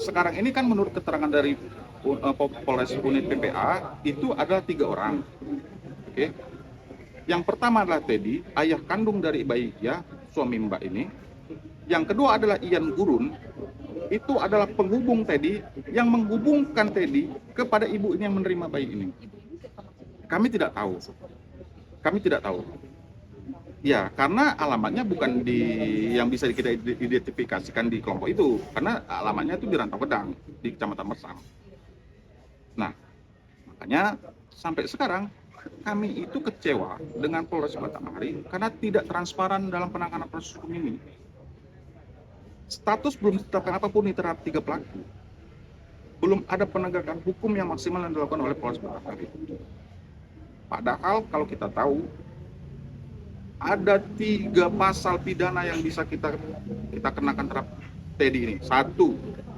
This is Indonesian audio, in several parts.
sekarang ini kan menurut keterangan dari Polres Unit PPA itu adalah 3 orang. Oke. Yang pertama adalah Teddy, ayah kandung dari bayi ya, suami Mbak ini. Yang kedua adalah Ian Gurun, itu adalah penghubung Teddy yang menghubungkan Teddy kepada ibu ini yang menerima bayi ini. Kami tidak tahu. Kami tidak tahu. Ya, karena alamatnya bukan di yang bisa kita identifikasikan di kelompok itu, karena alamatnya itu di Rantau Pedang, di Kecamatan Mersam. Nah, makanya sampai sekarang kami itu kecewa dengan Polres Batanghari karena tidak transparan dalam penanganan proses hukum ini. Status belum ditetapkan apapun terhadap 3 pelaku. Belum ada penegakan hukum yang maksimal yang dilakukan oleh Polres Batanghari. Padahal kalau kita tahu ada 3 pasal pidana yang bisa kita kenakan terhadap Teddy ini. 1,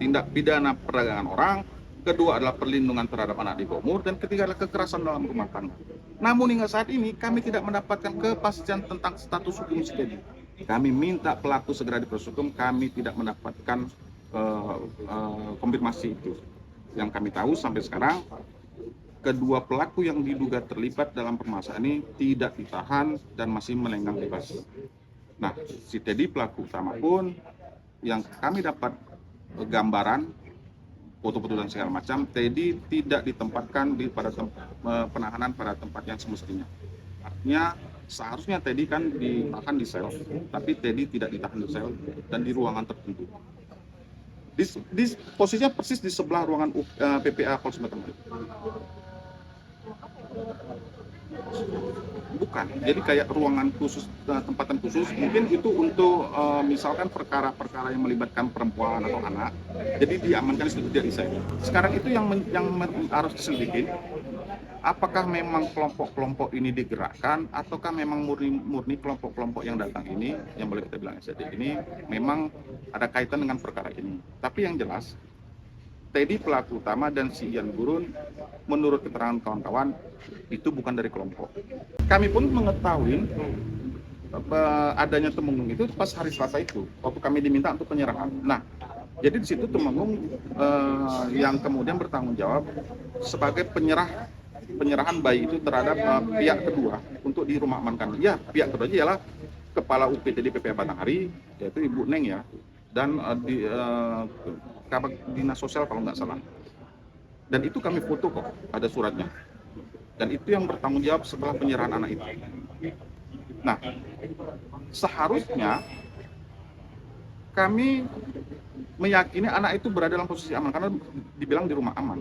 tindak pidana perdagangan orang. Kedua adalah perlindungan terhadap anak di bawah umur. Dan ketiga adalah kekerasan dalam rumah tangga. Namun hingga saat ini kami tidak mendapatkan kepastian tentang status hukum si Teddy. Kami minta pelaku segera diproses hukum. Kami tidak mendapatkan konfirmasi itu. Yang kami tahu sampai sekarang, kedua pelaku yang diduga terlibat dalam permasalahan ini tidak ditahan dan masih melenggang bebas. Nah, si Teddy pelaku utama pun yang kami dapat gambaran, foto-foto dan segala macam, Teddy tidak ditempatkan pada penahanan pada tempat yang semestinya. Artinya seharusnya Teddy kan ditahan di sel, tapi Teddy tidak ditahan di sel dan di ruangan tertentu. Di posisinya persis di sebelah ruangan PPA Polres Batanghari. Bukan, jadi kayak ruangan khusus, tempatan khusus, mungkin itu untuk misalkan perkara-perkara yang melibatkan perempuan atau anak, jadi diamankan di situ, tidak di saya. Sekarang itu yang harus diselidiki, apakah memang kelompok-kelompok ini digerakkan, ataukah memang murni kelompok-kelompok yang datang ini, yang boleh kita bilang SDD ini, memang ada kaitan dengan perkara ini. Tapi yang jelas, Teddy pelaku utama dan si Ian Gurun, menurut keterangan kawan-kawan, itu bukan dari kelompok. Kami pun mengetahui adanya Temenggung itu pas hari Selasa itu, waktu kami diminta untuk penyerahan. Nah, jadi di situ Temenggung yang kemudian bertanggung jawab sebagai penyerahan bayi itu terhadap pihak kedua untuk di rumah amankan. Ya, pihak kedua ialah Kepala UPTD PPA Batanghari, yaitu Ibu Neng ya, dan Kabak Dinas Sosial kalau nggak salah. Dan itu kami foto kok, ada suratnya. Dan itu yang bertanggung jawab setelah penyerahan anak itu. Nah, seharusnya kami meyakini anak itu berada dalam posisi aman, karena dibilang di rumah aman.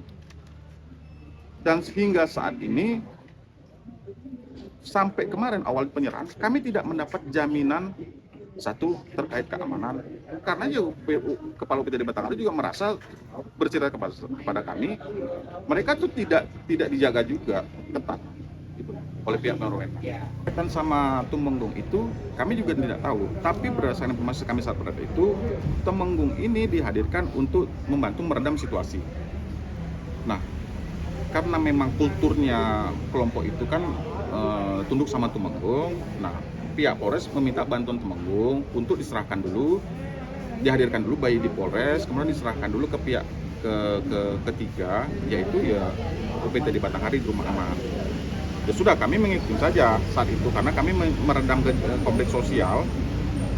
Dan sehingga saat ini, sampai kemarin awal penyerahan, kami tidak mendapat jaminan satu terkait keamanan, karena ya Kepala UPTD Batanghari juga merasa bercerita kepada kami, mereka tuh tidak dijaga juga ketat gitu, oleh pihak berwenang. Dan sama Temenggung itu kami juga tidak tahu, tapi berdasarkan informasi kami saat pada itu, Temenggung ini dihadirkan untuk membantu meredam situasi. Nah, karena memang kulturnya kelompok itu kan tunduk sama Temenggung, nah pihak Polres meminta bantuan Temenggung untuk diserahkan dulu, dihadirkan dulu bayi di Polres, kemudian diserahkan dulu ke pihak ketiga, yaitu ya UPTD Batanghari di rumah aman. Ya sudah, kami mengikuti saja saat itu, karena kami meredam kompleks sosial,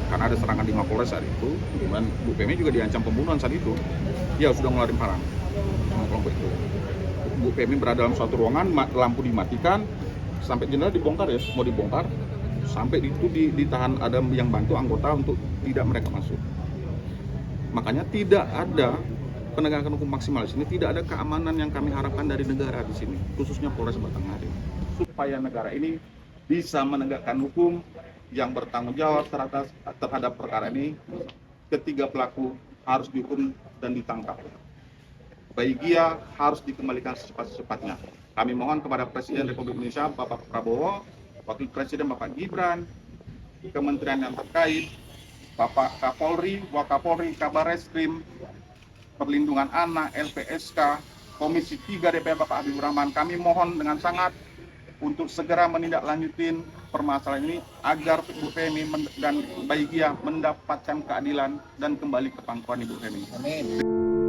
karena ada serangan di Mapolres saat itu, kemudian Bu Pemi juga diancam pembunuhan saat itu. Ya sudah ngeluarin parang sama kelompok itu. Bu Pemi berada dalam suatu ruangan, lampu dimatikan, sampai jendela dibongkar ya, mau dibongkar, sampai itu ditahan, ada yang bantu anggota untuk tidak mereka masuk. Makanya tidak ada penegakan hukum maksimal di sini, tidak ada keamanan yang kami harapkan dari negara di sini, khususnya Polres Batanghari. Supaya negara ini bisa menegakkan hukum yang bertanggung jawab terhadap perkara ini, ketiga pelaku harus dihukum dan ditangkap. Bayi Gia harus dikembalikan secepat-cepatnya. Kami mohon kepada Presiden Republik Indonesia Bapak Prabowo, Wakil Presiden Bapak Gibran, Kementerian yang terkait, Bapak Kapolri, Wakapolri, Kabar Reskrim, Perlindungan Anak, LPSK, Komisi 3 DPR Bapak Habibur Rahman, kami mohon dengan sangat untuk segera menindaklanjutin permasalahan ini agar Ibu Femi dan Bayi Gia mendapatkan keadilan dan kembali ke pangkuan Ibu Femi. Amin.